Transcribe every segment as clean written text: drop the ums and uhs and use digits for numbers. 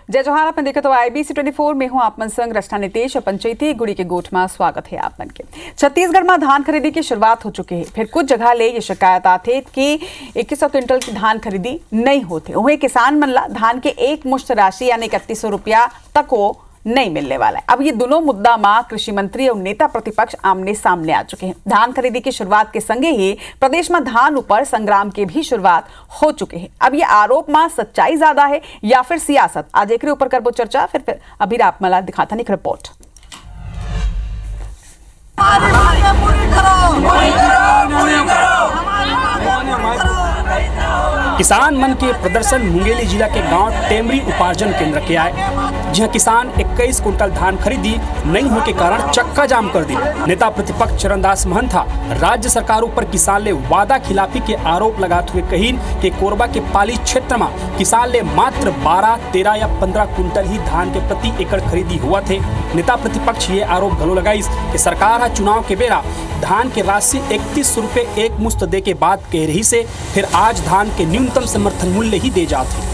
जय जोहार। अपन देखो तो IBC 24 में हूँ आपमन संग रचना नितेश और पंचायती गुड़ी के गोठ में स्वागत है आपमन के। छत्तीसगढ़ में धान खरीदी की शुरुआत हो चुकी है। फिर कुछ जगह ले ये शिकायत आते कि 2100 क्विंटल की धान खरीदी नहीं होते। वहीं किसान मन ला धान के एक मुश्त राशि यानी 3100 रुपया तक हो नहीं मिलने वाला है। अब ये दोनों मुद्दा में कृषि मंत्री और नेता प्रतिपक्ष आमने सामने आ चुके हैं। धान खरीदी की शुरुआत के संगे ही प्रदेश में धान ऊपर संग्राम की भी शुरुआत हो चुके हैं। अब ये आरोप में सच्चाई ज्यादा है या फिर सियासत, आज एक ऊपर करबो चर्चा। फिर अभी आप मला दिखाता नहीं रिपोर्ट। किसान मन के प्रदर्शन मुंगेली जिला के गांव टेमरी उपार्जन केंद्र के आए, जहां किसान 21 कुंटल धान खरीदी नहीं होने के कारण चक्का जाम कर दी। नेता प्रतिपक्ष चरणदास महंता राज्य सरकार ऊपर किसान ले वादा खिलाफी के आरोप लगाते हुए कही कि कोरबा के पाली क्षेत्र में किसान ले मात्र 12, 13 या 15 कुंटल ही धान के प्रति एकड़ खरीदी हुआ थे। नेता प्रतिपक्ष ये आरोप घलो लगाई कि सरकार चुनाव के बेरा धान के राशि 3100 रुपए एक मुश्त दे के बाद कह रही से फिर आज धान के न्यूनतम समर्थन मूल्य ही दे जाते।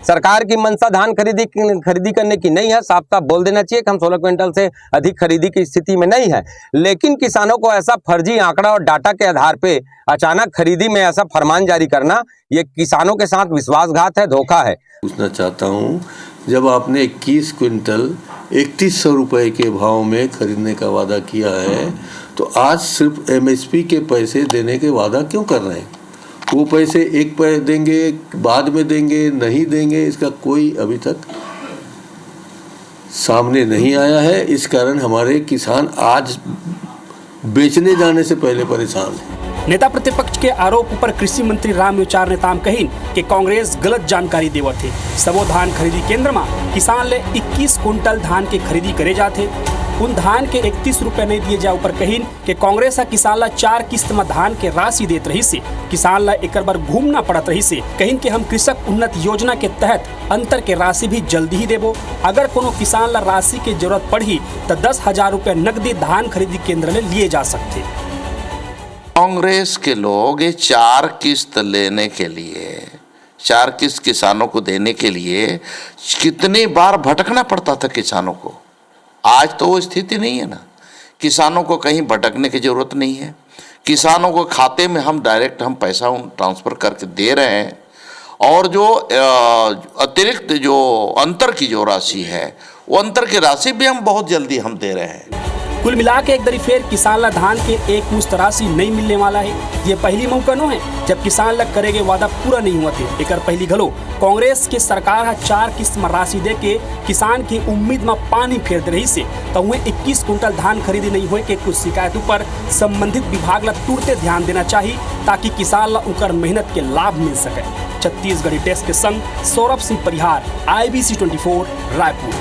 सरकार की मंशा धान खरीदी करने की नहीं है। साफ साफ बोल देना चाहिए कि हम 16 क्विंटल से अधिक खरीदी की स्थिति में नहीं है, लेकिन किसानों को ऐसा फर्जी आंकड़ा और डाटा के आधार पे अचानक खरीदी में ऐसा फरमान जारी करना, ये किसानों के साथ विश्वासघात है, धोखा है। पूछना चाहता हूँ, जब आपने 21 क्विंटल 3100 रुपए के भाव में खरीदने का वादा किया है, तो आज सिर्फ MSP के पैसे देने के वादा क्यों कर रहे हैं? वो पैसे एक पैसे देंगे, बाद में देंगे, नहीं देंगे, इसका कोई अभी तक सामने नहीं आया है। इस कारण हमारे किसान आज बेचने जाने से पहले परेशान हैं। नेता प्रतिपक्ष के आरोप पर कृषि मंत्री रामविचार नेताम कही कि कांग्रेस गलत जानकारी देवत थे। सबो धान खरीदी केंद्र में किसान ले 21 कुंटल धान के खरीदी करे जाते, उन धान के 31 रुपए नहीं दिए जाओ पर कही कि कांग्रेस किसान ला 4 किस्त में धान के राशि देत रही से किसान ला एक बार घूमना पड़त रही से कहीं कि हम कृषक उन्नत योजना के तहत अंतर के राशि भी जल्दी ही देबो। अगर कोनो किसान ला राशि की जरूरत पड़ी तो 10,000 रुपए नकदी धान खरीदी केंद्र में लिए जा सकते। कांग्रेस के लोग ये 4 किस्त लेने के लिए, 4 किस्त किसानों को देने के लिए कितनी बार भटकना पड़ता था किसानों को। आज तो वो स्थिति नहीं है ना, किसानों को कहीं भटकने की जरूरत नहीं है। किसानों को खाते में हम डायरेक्ट हम पैसा ट्रांसफर करके दे रहे हैं, और जो अतिरिक्त जो अंतर की जो राशि है, वो अंतर की राशि भी हम बहुत जल्दी हम दे रहे हैं। कुल मिला के एक दरी फेर किसान ला धान के एक मुश्त राशि नहीं मिलने वाला है। ये पहली मौका नो है जब किसान ला करेगे वादा पूरा नहीं हुआ थे। एक पहली घलो कांग्रेस के सरकार 4 किस्त में राशि दे के किसान की उम्मीद में पानी फेर दे रही से तो हुए 21 कुंटल धान खरीदी नहीं हुए के कुछ शिकायतों पर संबंधित विभाग ला तुरंत ध्यान देना चाहिए ताकि किसान ला उनकर मेहनत के लाभ मिल सके। छत्तीसगढ़ी डेस्क के संग सौरभ सिंह परिहार, IBC 24 रायपुर।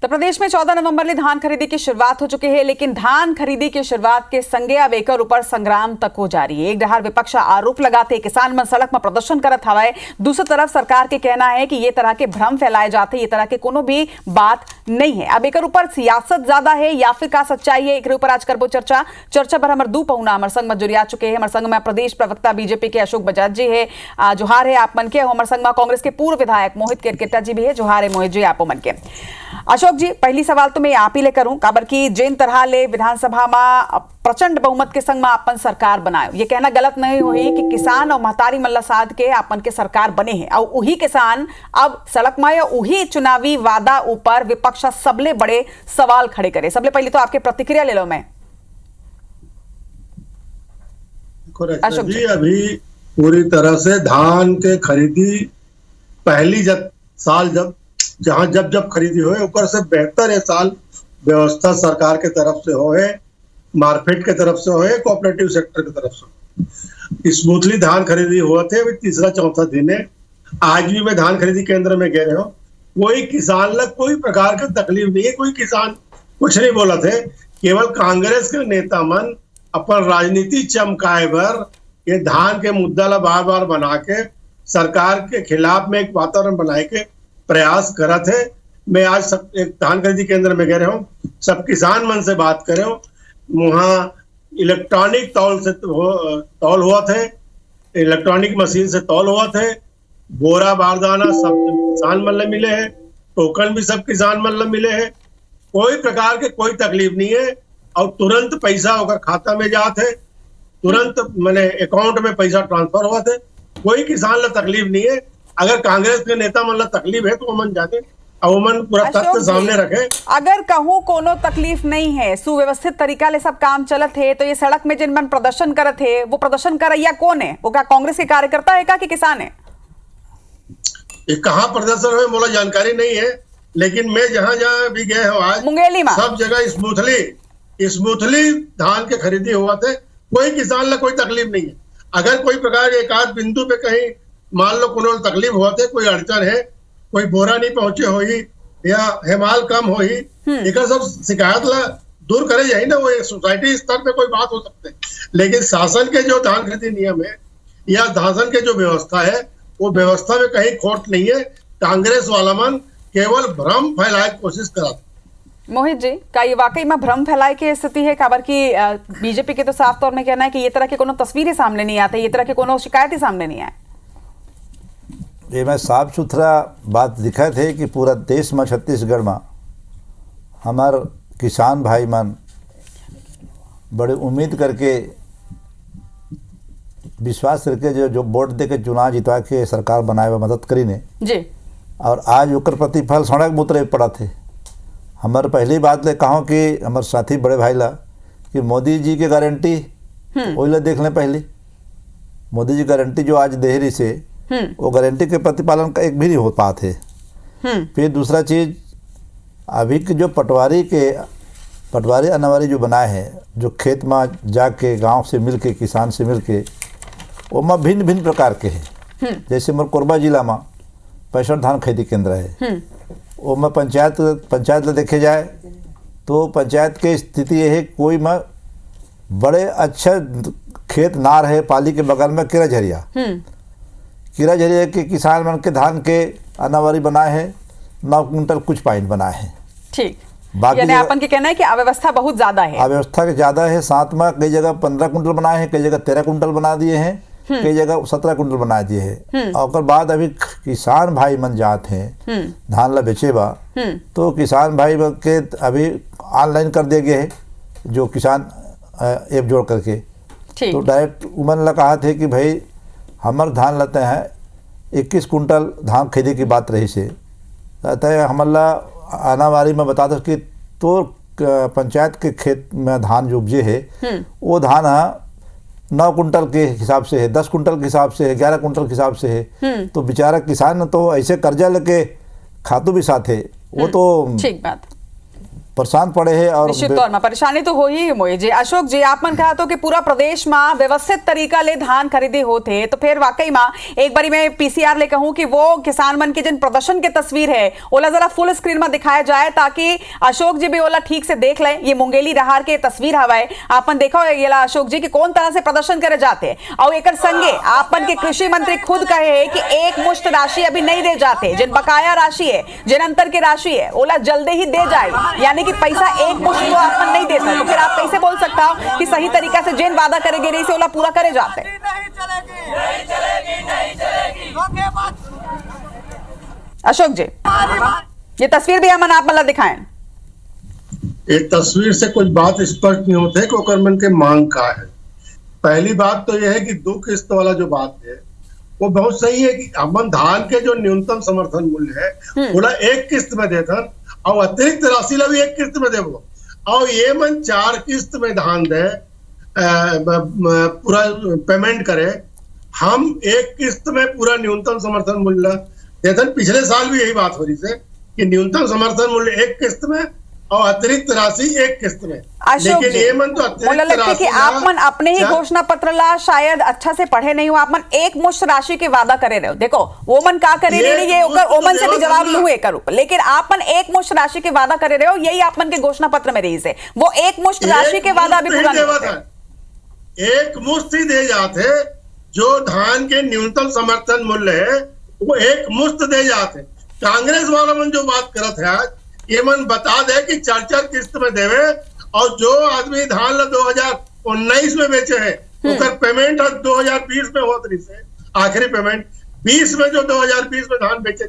तो प्रदेश में 14 नवंबर ले धान खरीदी की शुरुआत हो चुकी है, लेकिन धान खरीदी की शुरुआत के संगे अब एकर ऊपर संग्राम तक हो जारी है। एक डहार विपक्ष आरोप लगाते किसान मन सड़क में प्रदर्शन करत हवाए, दूसरी तरफ सरकार के कहना है कि ये तरह के भ्रम फैलाए जाते, ये तरह के कोनो भी बात नहीं है। अब एकर ऊपर सियासत ज्यादा है या फिर का सच्चाई है, एक ऊपर आज करबो चर्चा। चर्चा पर हमारे 2 पहुना हमारे संग में जुड़िया चुके हैं। हमारे संग में प्रदेश प्रवक्ता BJP के अशोक बजाज जी है, जोहार है आप मन के। हमारे संग में कांग्रेस के पूर्व विधायक मोहित केरकेटा जी भी है, जोहार है मोहित जी आप मन के। अशोक जी, पहली सवाल तो मैं आप ही ले करूं, काबर की जिन तरह ले विधानसभा में प्रचंड बहुमत के संग में अपन सरकार बनायो, ये कहना गलत नहीं हुई कि किसान और महतारी मल्ला साध के अपन के सरकार बने हैं और वही किसान अब सड़क में वही चुनावी वादा ऊपर विपक्ष सबले बड़े सवाल खड़े करे। सबले पहले तो आपके प्रतिक्रिया ले लो। मैं अशोक जी, अभी पूरी तरह से धान के खरीदी पहली साल जब खरीदी होए ऊपर से बेहतर है साल व्यवस्था सरकार के तरफ से होए, मार्केट के तरफ से होए, कोऑपरेटिव सेक्टर की तरफ से स्मूथली धान खरीदी हुआ थे। अभी तीसरा चौथा दिन है, आज भी मैं धान खरीदी केंद्र में गए हो, कोई किसान लग कोई प्रकार की तकलीफ नहीं है, कोई किसान कुछ नहीं बोला थे। केवल कांग्रेस के नेता मन अपन राजनीति चमकाए भर ये धान के मुद्दा ला बार बार बना के सरकार के खिलाफ में एक वातावरण बनाए के प्रयास करा थे। मैं आज सब एक धान खरीदी केंद्र में गए हूँ, सब किसान मन से बात करे हूँ, वहाँ इलेक्ट्रॉनिक तौल से तौल हुआ थे, इलेक्ट्रॉनिक मशीन से तौल हुआ थे। बोरा बारदाना सब किसान मन में मिले हैं, टोकन भी सब किसान मन में मिले हैं। कोई प्रकार के कोई तकलीफ नहीं है और तुरंत पैसा होकर खाता में जाते, तुरंत मैंने अकाउंट में पैसा ट्रांसफर हुआ थे। कोई किसान ला तकलीफ नहीं है। अगर कांग्रेस के नेता मन ला तकलीफ है तो मन जाने अवमन पूरा तथ्य सामने रखे। अगर कहूँ कोनो तकलीफ नहीं है, सुव्यवस्थित तरीका ले सब काम चलत है, तो ये सड़क में जिन मन प्रदर्शन करत है वो प्रदर्शन करैया कौन है? वो क्या कांग्रेस के कार्यकर्ता है का कि किसान है? ये कहाँ प्रदर्शन हुए मोला जानकारी नहीं है, लेकिन मैं जहाँ जहाँ भी गए हूँ आज मुंगेली में सब जगह स्मूथली धान के खरीदी हुआ थे। कोई किसान ला कोई तकलीफ नहीं है। अगर कोई प्रकार एक आध बिंदु पे कहीं मान लो कोनो तकलीफ हुआ थे, कोई अड़चन है, कोई बोरा नहीं पहुंचे होई या हेमाल कम होई, एक सब शिकायत ला दूर करे जाए ना, वो सोसाइटी स्तर पे कोई बात हो सकते है। लेकिन शासन के जो धान खरीदी नियम है या शासन के जो व्यवस्था है, वो व्यवस्था में कहीं खोट नहीं है। कांग्रेस वाला मन केवल भ्रम फैलाए कोशिश करा। मोहित जी, का ये वाकई में भ्रम फैलाए की स्थिति है? खबर की बीजेपी के तो साफ तौर में कहना है कि ये तरह के कोनो तस्वीरें सामने नहीं आते, ये तरह के कोनो शिकायत ही सामने नहीं आए। ये मैं साफ सुथरा बात दिखा थे कि पूरा देश में छत्तीसगढ़ में हमार किसान भाई मन बड़े उम्मीद करके विश्वास करके जो वोट दे के चुनाव जितवा के सरकार बनाए में मदद करी ने जी, और आज ओकर प्रतिफल सड़क मुतरे पड़ा थे। हमारे पहली बात ले कहो कि हमारे साथी बड़े भाई ला कि मोदी जी की गारंटी वही ला देख लें। पहले मोदी जी गारंटी जो आज दे रही से वो गारंटी के प्रतिपालन का एक भी नहीं हो पाते। फिर दूसरा चीज़, अभी के जो पटवारी अनवारी जो बनाए हैं, जो खेत में जाके गांव से मिल के किसान से मिल के, वो में भिन्न भिन्न प्रकार के हैं। जैसे मोर कोरबा जिला में 65 धान खरीदी केंद्र है। वो में पंचायत ले देखे जाए तो पंचायत के स्थिति ये है, कोई में बड़े अच्छा खेत ना रहे, पाली के बगल में किरा झरिया के किसान मन के धान के अनावारी बनाए हैं, 9 कुंटल कुछ पॉइंट बनाए हैं। ठीक, यानी आपन के कहना है कि अव्यवस्था बहुत ज्यादा है। अव्यवस्था के ज्यादा है। साथ में कई जगह 15 कुंटल बनाए हैं, कई जगह 13 कुंटल बना दिए हैं, कई जगह 17 कुंटल बना दिए हैं। और बाद अभी किसान भाई मन जाते हैं धान ला बेचेबा, तो किसान भाई के अभी ऑनलाइन कर दिए गए है, जो किसान ऐप जोड़ करके, तो डायरेक्ट उमन ला कहा थे कि भाई हमार धान लेते हैं 21 कुंटल धान खरीदे की बात रही से, कहते हैं हमारा आनावारी में बता दो कि तो पंचायत के खेत में धान जो उपजे है वो धान 9 कुंटल के हिसाब से है, 10 कुंटल के हिसाब से है, 11 कुंटल के हिसाब से है। तो बेचारा किसान तो ऐसे कर्जा लेके खातू भी साथ है, वो तो ठीक बात परेशान पड़े हैं। और निश्चित तौर में परेशानी तो हो ही मोहित जी। अशोक जी, आप मन कहा तो कि पूरा प्रदेश में व्यवस्थित तरीका ले धान खरीदे होते, तो फिर वाकई में एक बारी मैं पीसीआर ले कहूं कि वो किसान मन के जिन प्रदर्शन के तस्वीर है ओला जरा फुल स्क्रीन में दिखाया जाए, ताकि अशोक जी भी ओला ठीक से देख लें। ये मुंगेली रहार के तस्वीर हवाए, आपन देखो ये अशोक जी की कौन तरह से प्रदर्शन करे जाते, और एक संगे आपन के कृषि मंत्री खुद कहे है कि एक मुश्त राशि अभी नहीं दे जाते, जिन बकाया राशि है, जिन अंतर की राशि है ओला जल्दी ही दे जाए, यानी कि पैसा एक मुश्त तो आपन नहीं देता। तो फिर आप कैसे बोल सकता हो कि सही तरीका से जिन वादा करेंगे रही से ओला पूरा करे जाते? अशोक जी, ये तस्वीर भी हम आप मतलब दिखाएं। ये तस्वीर से कुछ बात स्पष्ट नहीं होते कि ओकर मन के मांग का है। पहली बात तो यह है कि 2 किस्त वाला जो बात है वो बहुत सही है कि अपन धान के जो न्यूनतम समर्थन मूल्य है बोला 1 किस्त में देता, और अतिरिक्त राशि ला भी 1 किस्त में देवो, और ये मन 4 किस्त में धान दे पूरा पेमेंट करे। हम 1 किस्त में पूरा न्यूनतम समर्थन मूल्य देते। पिछले साल भी यही बात हो रही है कि न्यूनतम समर्थन मूल्य 1 किस्त में और अतिरिक्त राशि 1 किस्त में। लेकिन ये मन तो अतिरिक्त राशि कि आप मन अपने ही घोषणा पत्र ला शायद अच्छा से पढ़े नहीं हो, आप मन एक मुश्त राशि के वादा करे रहे हो। देखो वो मन का करे नहीं, ये ओमन से भी जवाब लूं एक करूं, लेकिन आप मन एक मुश्त राशि के वादा करे रहे हो, यही आप मन के घोषणा पत्र में रही से वो एक मुश्त राशि के वादा भी पूरा नहीं होते। एक मुश्त ही दे जाते, जो धान के न्यूनतम समर्थन मूल्य है वो एक मुश्त दे जाते। कांग्रेस वाला मन जो बात करत है आज, ये मन बता दे कि 4-4 किस्त में देवे, और जो आदमी धान ला 19 में बेचे हैं। उनका पेमेंट 2020 में होत रही से आखिरी पेमेंट 20 में जो 2020 में धान बेचे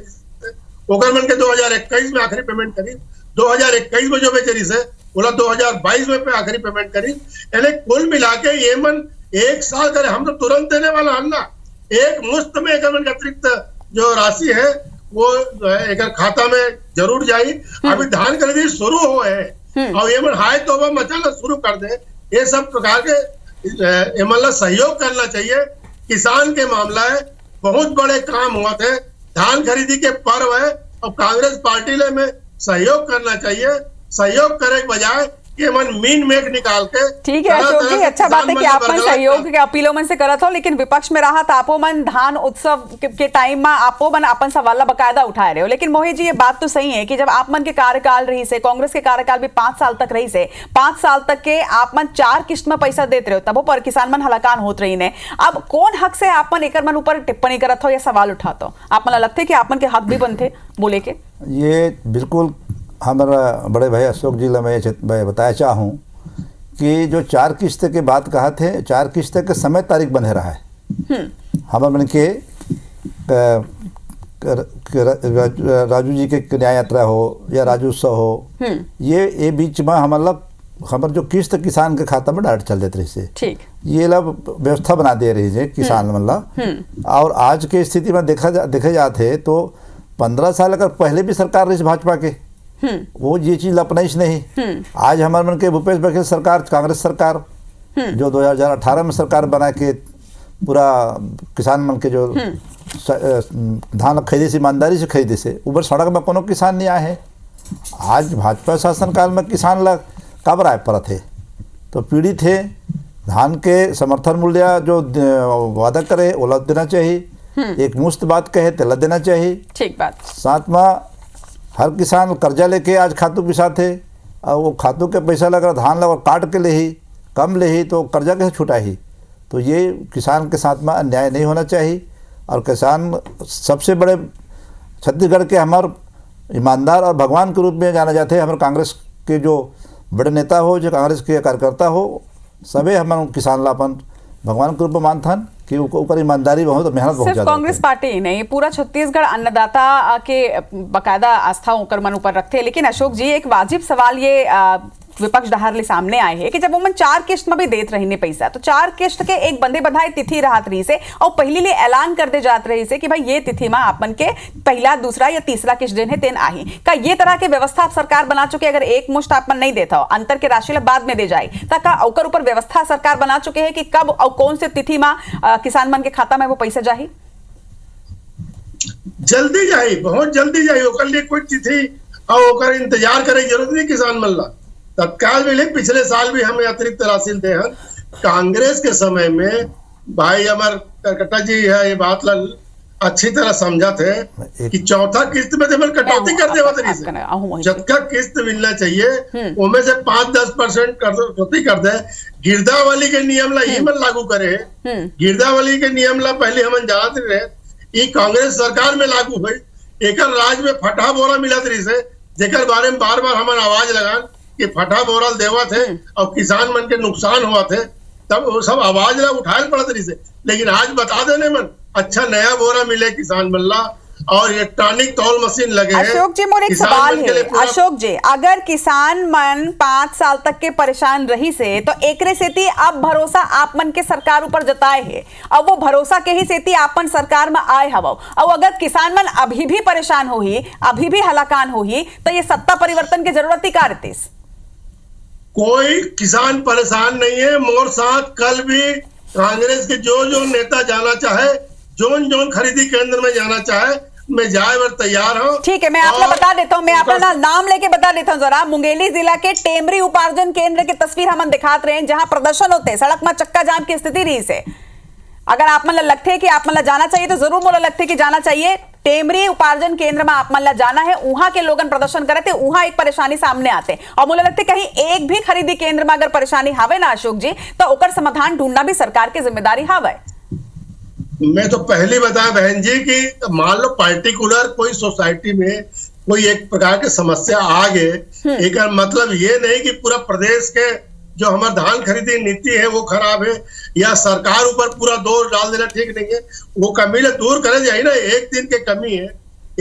ओकर मन के 2021 में आखिरी पेमेंट करी, 2021 में जो बेचे रही से बोला 2022 में पे आखिरी पेमेंट करी। यानी कुल मिला के ये मन 1 साल करे, हम तो तुरंत देने वाला हन ना, एक मुश्त में एक मन अतिरिक्त जो राशि है वो एक खाता में जरूर जाई। अभी धान खरीदी शुरू हो है और ये मन हाय तोबा मचाना शुरू कर दे। ये सब प्रकार के मतलब सहयोग करना चाहिए। किसान के मामला है, बहुत बड़े काम हुआ थे, धान खरीदी के पर्व है और कांग्रेस पार्टी ने में सहयोग करना चाहिए। सहयोग करे के बजाय ये मन मीन मेघ निकाल के। ठीक है अशोक जी, अच्छा बात है कि आप मन सहयोग के अपीलों मन से करत हो, लेकिन विपक्ष में रहा आपो मन धान उत्सव के टाइम में आपो मन अपन सवाल बकायदा उठाए रहे हो। लेकिन मोहित जी ये बात तो सही है कि जब आप मन के कार्यकाल रही से, कांग्रेस के कार्यकाल भी 5 साल तक रही से, 5 साल तक के आप मन 4 किस्त में पैसा देते रहे हो, तबो पर किसान मन हलाकान होत रही ने। अब कौन हक से आप मन एक मन ऊपर टिप्पणी करत हो या सवाल उठाते हो? आप मन लगते कि आप मन के हक भी बनते बोले के? ये बिल्कुल हमारा बड़े भाई अशोक जी ला मैं बताया चाहूँ कि जो 4 किस्त के बात कहा थे, 4 किस्त के समय तारीख बने रहा है। हमारे मन के राजू जी के न्याय यात्रा हो या राजोत्सव हो, ये बीच में हमारे जो किस्त किसान के खाता में डायरेक्ट चल देते रही से, ठीक ये ला व्यवस्था बना दे रही है किसान मतलब। और आज के स्थिति में देखे जाते तो 15 साल अगर पहले भी सरकार रही भाजपा के वो ये चीज अपनाइश नहीं। आज हमारे मन के भूपेश बघेल सरकार, कांग्रेस सरकार जो 2018 में सरकार बना के पूरा किसान मन के जो धान खरीदे से ईमानदारी से खरीदे से ऊपर सड़क में कोनो किसान नहीं आए हैं। आज भाजपा शासनकाल में किसान ला कब राय पर थे तो पीड़ित थे। धान के समर्थन मूल्य जो वादा करे वो ला देना चाहिए, एक मुश्त बात कहे तो ला देना चाहिए। ठीक बात। साथ में हर किसान कर्जा लेके आज खातू पिसाते और वो खातू के पैसा लगा धान लगा काट के ले ही कम ले ही तो कर्जा कैसे छुटा ही। तो ये किसान के साथ में अन्याय नहीं होना चाहिए। और किसान सबसे बड़े छत्तीसगढ़ के हमारे ईमानदार और भगवान के रूप में जाना जाते हैं। हमारे कांग्रेस के जो बड़े नेता हो, जो कांग्रेस के कार्यकर्ता हो, सभी हमारे किसान लापन भगवान के रूप में मानथन कि ऊपर ईमानदारी बहुत और मेहनत बहुत ज्यादा। कांग्रेस पार्टी ही नहीं, पूरा छत्तीसगढ़ अन्नदाता के बकायदा आस्था होकर मन ऊपर रखते हैं। लेकिन अशोक जी एक वाजिब सवाल ये विपक्ष डहारले सामने आए हैं कि जब वो मन 4 किस्त में भी देत रही ने पैसा, तो 4 किस्त के एक बंदे बधाई तिथि राहत रही से और पहली ले ऐलान कर दे जात रही से कि भाई ये तिथि में आपन के पहला, दूसरा या तीसरा किस्त दिन है तेन आही का ये तरह के व्यवस्था आप सरकार बना चुके। अगर एक मुश्त आपन नहीं देता हो, अंतर के राशि ला बाद में दे जाए का ओकर ऊपर व्यवस्था सरकार बना चुके हैं कि कब और कौन से तिथि में किसान मन के खाता में वो पैसा जाही? जल्दी जाही, बहुत जल्दी जाही। ओकर लिए कोई तिथि और ओकर इंतजार करे जरूरत नहीं किसान मन ला। तत्काल मिले। पिछले साल भी हमें अतिरिक्त राशि दे हैं। कांग्रेस के समय में भाई अमर करकटा जी है ये बात अच्छी तरह समझा थे कि चौथा किस्त में जब कटौती कर दे जबका किस्त मिलना चाहिए उनमें से 5-10% कटौती कर दे। गिरदावली के नियम ला ही मन लागू करे। गिरदावली के नियम ला पहले हम जानते रहे, ये कांग्रेस सरकार में लागू हुई। एक राज्य में फटा बोरा मिलत रही से, जेकर बारे में बार बार हम आवाज लगान कि फटा बोरा देवा थे और किसान मन के नुकसान हुआ थे, तब वो सब आवाज ला उठाए पड़त रही से। लेकिन आज बता देने मन अच्छा नया बोरा मिले किसान मल्ला और इलेक्ट्रॉनिक तौल मशीन लगे हैं। अशोक जी मोर एक सवाल है, अशोक जी अगर किसान मन 5 साल तक के परेशान रही से तो एकरे सेती अब भरोसा आप मन के सरकार ऊपर जताए है, अब वो भरोसा के ही सेती आपन सरकार में आए हवा। और अगर किसान मन अभी भी परेशान होही, अभी भी हलाकान होही, तो ये सत्ता परिवर्तन की जरूरत ही कारतीस? कोई किसान परेशान नहीं है। मोर साथ कल भी कांग्रेस के जो नेता जाना चाहे, जोन खरीदी केंद्र में जाना चाहे, मैं जाए और तैयार हूँ। ठीक है, मैं आपको बता देता हूँ, मैं अपना नाम लेके बता देता हूँ जरा। मुंगेली जिला के टेमरी उपार्जन केंद्र की तस्वीर हम दिखाते रहे, जहां प्रदर्शन होते हैं, सड़क में चक्का जाम की स्थिति रही से। अगर आप मन लगते है कि आप मन जाना चाहिए तो जरूर मोला लगते कि जाना चाहिए। टेमरी उपार्जन केंद्र में आप मन जाना है, वहां के लोगन प्रदर्शन करे थे, वहां एक परेशानी सामने आते और मुझे लगता है कहीं एक भी खरीदी केंद्र में अगर परेशानी हावे ना अशोक जी, तो ओकर समाधान ढूंढना भी सरकार की जिम्मेदारी हावे। मैं तो पहले बताया बहन जी कि मान लो पार्टिकुलर कोई सोसाइटी में कोई एक प्रकार की समस्या आ गए, एक मतलब ये नहीं कि पूरा प्रदेश के जो हमारा धान खरीदी नीति है वो खराब है, या सरकार ऊपर पूरा दोष डाल देना ठीक नहीं है। वो कमी ले दूर करे जाए ना, एक दिन के कमी है,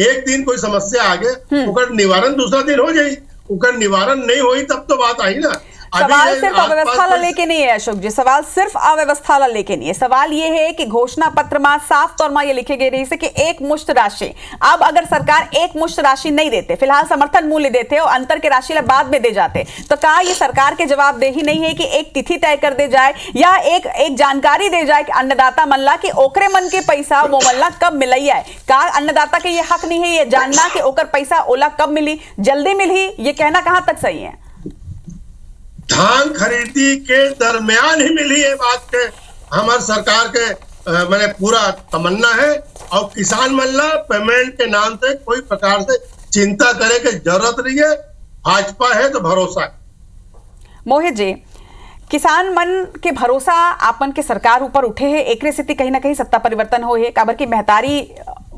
एक दिन कोई समस्या आ गए उकर निवारण दूसरा दिन हो जाए, उकर निवारण नहीं होई तब तो बात आई ना। सवाल सिर्फ अव्यवस्था ला लेके नहीं है अशोक जी, सवाल सिर्फ अव्यवस्था ला लेके नहीं है। सवाल ये है कि घोषणा पत्र में साफ तौर में ये लिखे गए रही से कि एक मुश्त राशि, अब अगर सरकार एक मुश्त राशि नहीं देते, फिलहाल समर्थन मूल्य देते और अंतर के राशि ला बाद में दे जाते, तो कहा ये सरकार के जवाबदेही नहीं है कि एक तिथि तय कर दे जाए या एक जानकारी दे जाए कि अन्नदाता मन ला कि ओकरे मन के पैसा वो मन ला कब मिलई है। का अन्नदाता के ये हक नहीं है ये जानना कि ओकर पैसा ओला कब मिली, जल्दी मिली, ये कहना कहां तक सही है? धान खरीदी के दरमियान ही मिली है बात के हमारे सरकार के मैंने पूरा तमन्ना है, और किसान मल्ला पेमेंट के नाम से कोई प्रकार से चिंता करे की जरूरत नहीं है। भाजपा है तो भरोसा है। मोहित जी, किसान मन के भरोसा आपन के सरकार ऊपर उठे है, एक स्थिति कहीं ना कहीं सत्ता परिवर्तन हो है, काबर की महतारी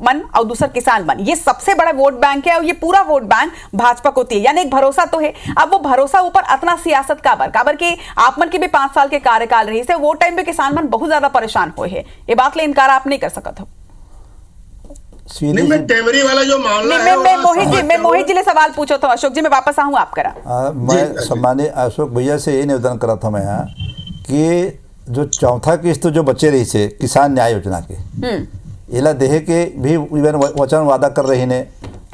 मन और दूसरा किसान मन ये सबसे बड़ा वोट बैंक है और ये पूरा वोट बैंक भाजपा को होती है, यानी एक भरोसा तो है। अब वो भरोसा ऊपर अतना सियासत काबर के आप मन के भी 5 साल के कार्यकाल रही से वो टाइम पे किसान मन बहुत ज्यादा परेशान हुए है, ये बात ले इनकार आप नहीं कर सकत हो। मैं टेमरी वाला जो मामला है मैं मोहित जी ने सवाल पूछो तो अशोक जी मैं वापस आऊं आप करा। मैं सम्मानीय अशोक भैया से यही निवेदन करा था मैं यहाँ कि जो चौथा किस्त जो बचे रही से किसान न्याय योजना के इला देहे के भी इवन वचन वादा कर रही ने,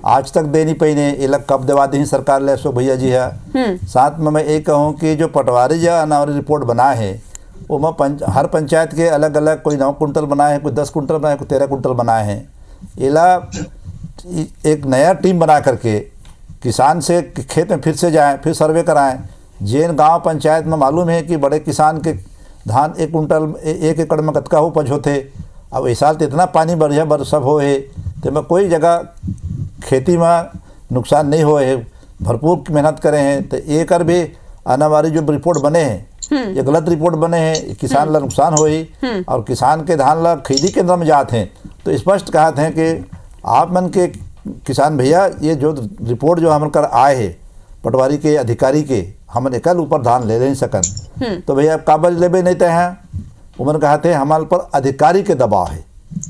आज तक दे नहीं पाई ने, इला कब देवा दी सरकार ले अशोक भैया जी है। साथ में मैं ये कहूँ कि जो पटवारी या अनावरी रिपोर्ट बना है वो मैं हर पंचायत के अलग अलग, कोई 9 कुंटल बनाए हैं, कोई 10 कुंटल बनाए, कोई 13 कुंटल बनाए हैं। इला एक नया टीम बना करके किसान से खेत में फिर से जाएं, फिर सर्वे कराएं। जैन गांव पंचायत में मालूम है कि बड़े किसान के धान 1 कुंटल 1 एकड़ में कतका हो उपज होते, अब इस साल तो इतना पानी बढ़िया बरसब हो है तो मैं कोई जगह खेती में नुकसान नहीं हो है, भरपूर मेहनत करे हैं, तो एक भी आने वाली जो रिपोर्ट बने हैं ये गलत रिपोर्ट बने हैं, किसान ला नुकसान हो ही, और किसान के धान ला खरीदी केंद्र में जाते हैं तो स्पष्ट कहते हैं कि आप मन के किसान भैया ये जो रिपोर्ट जो हमन कर आए है पटवारी के अधिकारी के, हमन एकल ऊपर धान ले नहीं सकन, तो भैया काबल लेबे नहीं तय हैं, उमन कहते हैं हमारे पर अधिकारी के दबाव है।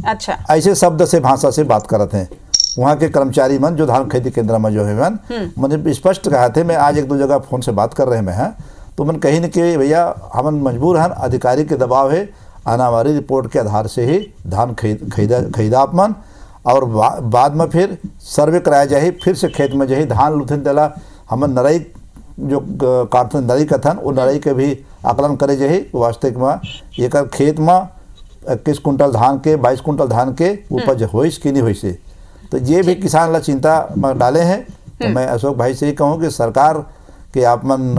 अच्छा, ऐसे शब्द से भाषा से बात करते हैं वहाँ के कर्मचारी मन जो धान खरीदी केंद्र में जो है मन मैंने स्पष्ट कहा थे, मैं आज 1-2 जगह फोन से बात कर रहे मैं हैं तो मन कहीं न कि भैया हमन मजबूर हैं, अधिकारी के दबाव है, आना वाली रिपोर्ट के आधार से ही धान खरीदा आप मन, और बाद में फिर सर्वे कराया जाए, फिर से खेत में जाए धान लुथिन देला हमन नरई जो काटन नरई कथन वो नरई के भी आकलन करे जाए, वास्तविक में एक खेत में 21 कुंटल धान के 22 कुंटल धान के उपज होइस कि नहीं होइस, तो ये भी किसान ला चिंता में डाले हैं। तो मैं अशोक भाई से ही कहूँ कि सरकार के आप मन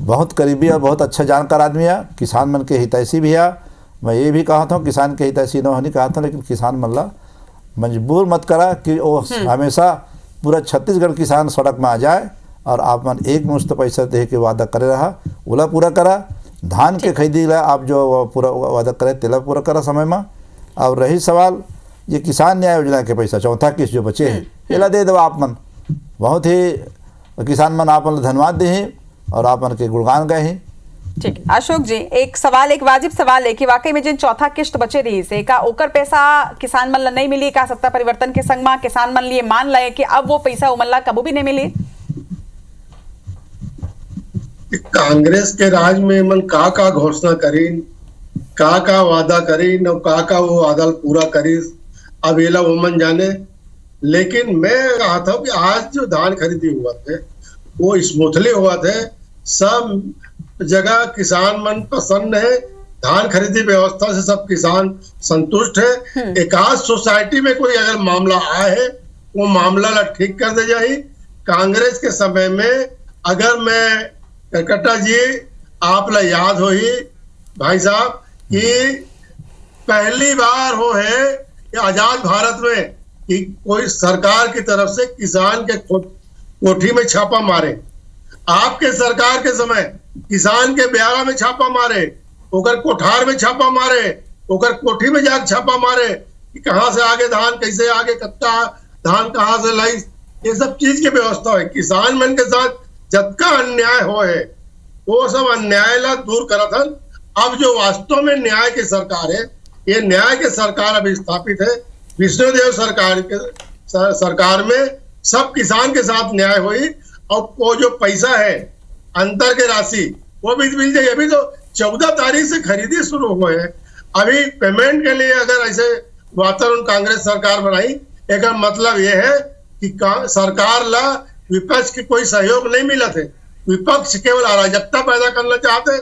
बहुत करीबी और बहुत अच्छा जानकार आदमी है, किसान मन के हितैषी भी है। मैं ये भी कहा था किसान के हितैषी न नहीं कहा था, लेकिन किसान मन ला मजबूर मत करा कि वो हमेशा पूरा छत्तीसगढ़ किसान सड़क में आ जाए और आप मन एक मुश्त पैसा दे के वादा करे रहा ओला पूरा करा, धान के खरीदी ला आप जो पूरा वादा करे तेला पूरा करा समय में। और रही सवाल ये किसान न्याय योजना के पैसा चौथा किस्त जो बचे हैं एला दे दो आप मन, बहुत ही किसान मन आप मन धन्यवाद दे हैं और आप मन के गुणगान गए हैं। ठीक है अशोक जी, एक सवाल, एक वाजिब सवाल है कि वाकई में जिन चौथा किस्त बचे रही से का ओकर पैसा किसान मन ला नहीं मिली, का सत्ता परिवर्तन के संग में किसान मन लिए मान लाए कि अब वो पैसा उमन ला कबू भी नहीं मिली? कांग्रेस के राज में मन का घोषणा करी, का वादा करी न का वो वादा पूरा करी, अब ये लोग उमन जाने। लेकिन मैं कहा था कि आज जो धान खरीदी हुआ थे वो स्मूथली हुआ थे, सब जगह किसान मन प्रसन्न है, धान खरीदी व्यवस्था से सब किसान संतुष्ट है। एकाध सोसाइटी में कोई अगर मामला आए है वो मामला ला ठीक कर दे जाए। कांग्रेस के समय में अगर मैं कटकटा जी आप ला याद हो ही भाई साहब कि पहली बार हो है कि आजाद भारत में कि कोई सरकार की तरफ से किसान के कोठी में छापा मारे। आपके सरकार के समय किसान के ब्यारा में छापा मारे, ओकर कोठार में छापा मारे, ओकर कोठी में जाकर छापा मारे कि कहाँ से आगे धान, कैसे आगे कच्चा धान कहाँ से लाई, ये सब चीज की व्यवस्था है। किसान मन के साथ जब का अन्याय हो है वो सब अन्याय ला दूर करत हन। अब जो वास्तव में न्याय की सरकार है, ये न्याय की सरकार अभी स्थापित है। विष्णुदेव सरकार में सब किसान के साथ न्याय हुई और वो जो पैसा है अंतर के राशि वो भी मिल जाएगी। अभी तो 14 तारीख से खरीदी शुरू हुए हैं। अभी पेमेंट के लिए अगर ऐसे वातावरण कांग्रेस सरकार बनाई, एक मतलब ये है कि सरकार ला विपक्ष की कोई सहयोग नहीं मिला थे। विपक्ष केवल अराजकता पैदा करना चाहते,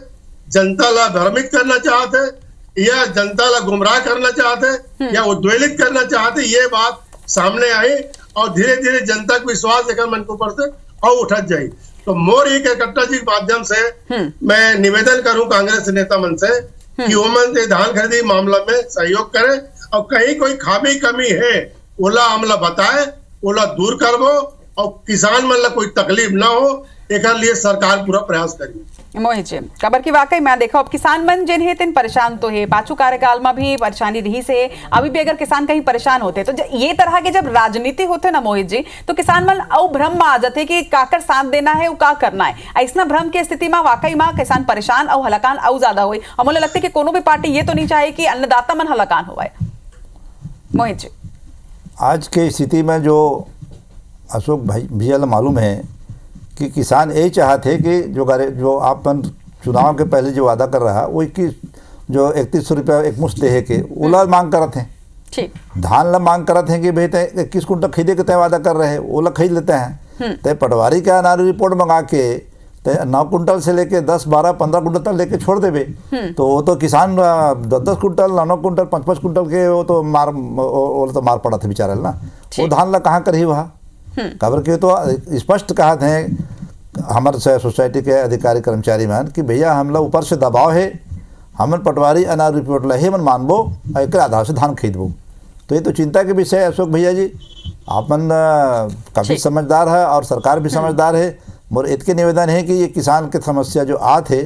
जनता ला भ्रमित करना चाहते या जनता ला गुमराह करना चाहते या उद्वेलित करना चाहते। ये बात सामने आई और धीरे धीरे जनता को विश्वास देकर मन के ऊपर से और उठत जाई। तो मोर एक कट्टा जी के माध्यम से मैं निवेदन करूं कांग्रेस नेता मन से कि वो मन धान खरीदी मामला में सहयोग करे और कहीं कोई खामी कमी है ओला हमला बताए, ओला दूर करवो और किसान मन ला कोई तकलीफ ना हो, एक लिए सरकार पूरा प्रयास करी। मोहित जी, खबर की वाकई मैं देखा अब किसान मन जिन है तीन परेशान तो है, पाछू कार्यकाल में भी परेशानी रही से, अभी भी अगर किसान कहीं परेशान होते तो ये तरह के जब राजनीति होते ना मोहित जी, तो किसान मन औ भ्रम में आ जाते कि काकर साथ देना है, वो का करना है। ऐसा भ्रम की स्थिति में वाकई में किसान परेशान और हलाकान और ज्यादा हुई। और मुझे लगता है कि कोनो भी पार्टी ये तो नहीं चाहे कि अन्नदाता मन हलाकान हुआ है। मोहित जी, आज के स्थिति में जो अशोक भाई भैया मालूम है कि किसान यही चाहते कि जो आपन चुनाव के पहले जो वादा कर रहा वो 3100 रुपया एक मुश्त दे के ओला मांग करते हैं। ठीक, धान ला मांग करते हैं कि भाई तय 21 कुंटल खरीदे के तय वादा कर रहे हैं, ओला खरीद लेते हैं। तय पटवारी का अनारू रिपोर्ट मंगा के तय 9 कुंटल से लेके 10, 12, 15 कुंटल तक लेके छोड़ देवे तो वो तो किसान 10 कुंटल 9 कुंटल 5 कुंटल के वो तो मार पड़ा था बेचारा ना। वो धान ला कहाँ कर ही वहाँ खबर के तो स्पष्ट कहा थे हमारे सोसाइटी के अधिकारी कर्मचारी मान कि भैया हम लोग ऊपर से दबाव है, हमन पटवारी अनार रिपोर्ट ला मन मानबो एक आधार से धान खरीदबो। तो ये तो चिंता के विषय अशोक भैया जी, आपन काफ़ी समझदार है और सरकार भी समझदार है। मोर इतके निवेदन है कि ये किसान के समस्या जो आते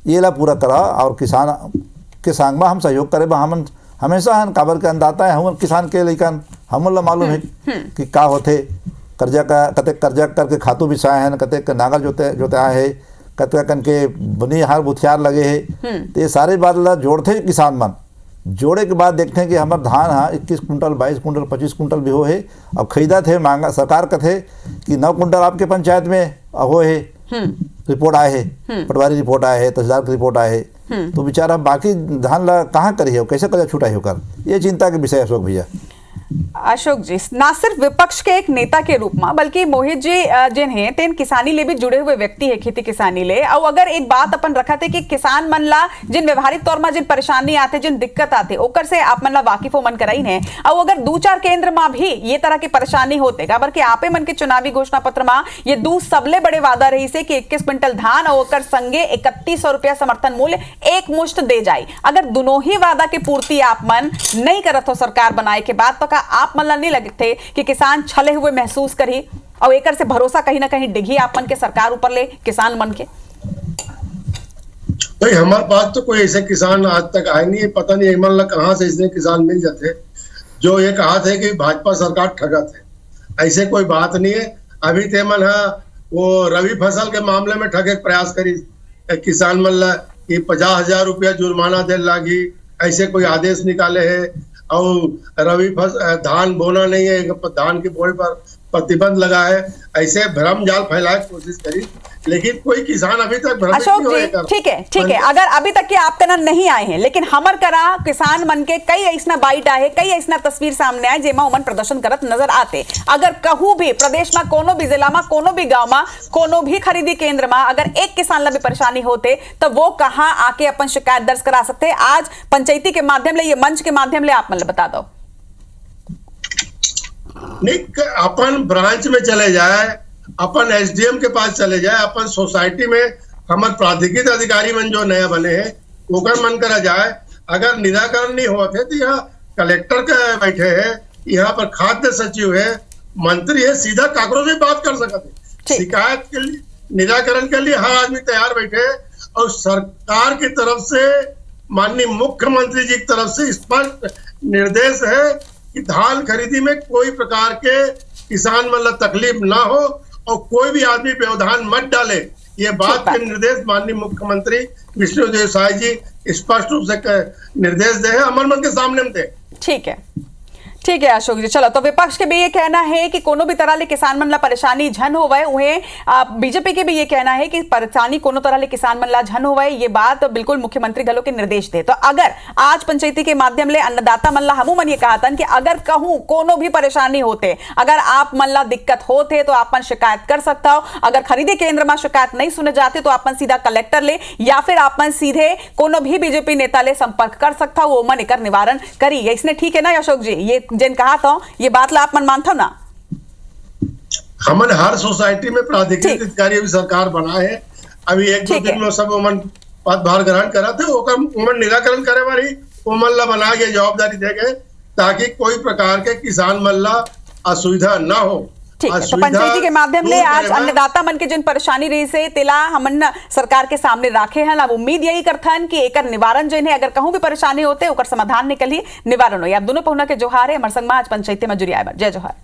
ये ला पूरा करा और किसान के संग में हम सहयोग करे। हम हमेशा हम काबर के अन्नदाता है, हम किसान के लेकिन हम ला मालूम है कि का होते कर्जा का कते कर्जा करके खातू बिछाए हैं, कते नागल जोते आए है, कते कन के बुनी हार बुथियार लगे है। तो ये सारे बात ला जोड़ते किसान मन, जोड़े के बाद देखते हैं कि हमारे धान हाँ 21 कुंटल 22 कुंटल 25 कुंटल भी हो है। अब खरीदा थे मांगा सरकार का थे कि 9 कुंटल आपके पंचायत में हो है, रिपोर्ट आए है, पटवारी रिपोर्ट आए है, तहसीलदार की रिपोर्ट आए है। तो बेचारा बाकी धान ला कहाँ करी है, कैसे कर्जा छुटाई होकर, ये चिंता के विषय अशोक भैया। अशोक जी, ना सिर्फ विपक्ष के एक नेता के रूप में बल्कि मोहित जी जिन है तेन किसानी ले भी जुड़े हुए व्यक्ति है, खेती किसानी ले। और अगर एक बात अपन रखा थे कि किसान मन ला जिन व्यवहारिक तौर में जिन परेशानी आते, जिन दिक्कत आते ओकर से आप मन ला वाकिफ हो मन कराई है। और अगर 2-4 केंद्र में भी ये तरह की परेशानी होते खबर के आपे मन के चुनावी घोषणा पत्र में ये 2 सबले बड़े वादा रही से कि 21 क्विंटल धान और ओकर संगे 3100 रुपया समर्थन मूल्य एक मुश्त दे जाए। अगर दोनों ही वादा की पूर्ति आप मन नहीं करत हो सरकार बनाए के बाद, तो आप मन नहीं लगते कि किसान छले हुए महसूस करी और एकर से भरोसा कहीं ना कहीं डिगी आप मन के सरकार ऊपर ले किसान मन के? भाई हमारे पास तो कोई ऐसे किसान आज तक आए नहीं है, पता नहीं मन ला कहां से इसने किसान मिल जाते जो ये कहा थे कि भाजपा सरकार ठगत है। ऐसे कोई बात नहीं है। अभी ते मन वो रवि फसल के मामले में ठगे प्रयास करी किसान मन ला कि 50,000 रुपया जुर्माना दे लागी, ऐसे कोई आदेश निकाले है। और रवि धान बोना नहीं है, धान के बोए पर प्रतिबंध लगा है, ऐसे भ्रम जाल फैलाए कोशिश करी, लेकिन कोई किसान अभी तक भ्रमित अशोक जी ठीक है, अगर अभी तक के आप कना नहीं आए हैं, लेकिन हमर करा किसान मन के कई ऐसा बाइट आए, कई ऐसा तस्वीर सामने आए जेमा उमन प्रदर्शन करत नजर आते। अगर कहूं भी प्रदेश में कोनो भी जिला में, कोनो भी गांव में, कोनो भी खरीदी केंद्र में अगर एक किसान ला भी परेशानी होते तो वो कहां आके अपन शिकायत दर्ज करा सकते? आज पंचायती के माध्यम ले, ये मंच के माध्यम ले आप मन बता दो। नहीं, अपन ब्रांच में चले जाए, अपन एसडीएम के पास चले जाए, अपन सोसाइटी में हमारे प्राधिकृत अधिकारी मन जो नया बने हैं ओकर मन करा जाए। अगर निराकरण नहीं होते तो यहाँ कलेक्टर के बैठे हैं, यहाँ पर खाद्य सचिव है, मंत्री है, सीधा काकरों से बात कर सकते। शिकायत के लिए, निराकरण के लिए हर आदमी तैयार बैठे है। और सरकार की तरफ से, माननीय मुख्यमंत्री जी की तरफ से स्पष्ट निर्देश है कि धान खरीदी में कोई प्रकार के किसान मतलब तकलीफ ना हो और कोई भी आदमी व्यवधान मत डाले। ये बात के निर्देश माननीय मुख्यमंत्री विष्णुदेव साय जी स्पष्ट रूप से निर्देश दे हैं, अमल मन के सामने में थे। ठीक है अशोक जी। चलो, तो विपक्ष के भी ये कहना है कि कोनो भी तरह ले किसान मन ला परेशानी झन होवे, उहे बीजेपी के भी ये कहना है कि परेशानी कोनो तरह ले किसान मन ला झन होवे। ये बात बिल्कुल मुख्यमंत्री गलो के निर्देश दे। तो अगर आज पंचायती के माध्यम ले अन्नदाता मन ला हमू मन ये कहतन कि अगर कहूं कोनो भी परेशानी होते, अगर आप मन ला दिक्कत होते तो आपन शिकायत कर सकता हो। अगर खरीदी केंद्र में शिकायत नहीं सुने जाते तो आपन सीधा कलेक्टर ले या फिर आपन सीधे कोनो भी बीजेपी नेता ले संपर्क कर सकता हो, वो मन एकर निवारण करी। इसने ठीक है ना अशोक जी? ये जिन कहा था ये बात ला आप मन मानता हो ना? हमन हर सोसाइटी में प्राधिकृत अधिकारी अभी सरकार बना है। अभी एक दो दिन में सब उमन पदभार ग्रहण करा थे, उमन निराकरण करे वाली उमन ला बना के जवाबदारी दे गए ताकि कोई प्रकार के किसान मन ला असुविधा ना हो। ठीक है, तो पंचायती के माध्यम ले आज अन्नदाता मन के जिन परेशानी रही से तिला हमन सरकार के सामने राखे हैं। अब उम्मीद यही करथन कि एकर निवारण जो है, अगर कहूं भी परेशानी होते ओकर समाधान निकली निवारण हो। आप दोनों पहुना के जोहार है। हमारे संग आज पंचायती में जुड़ी आए। जय जोहार।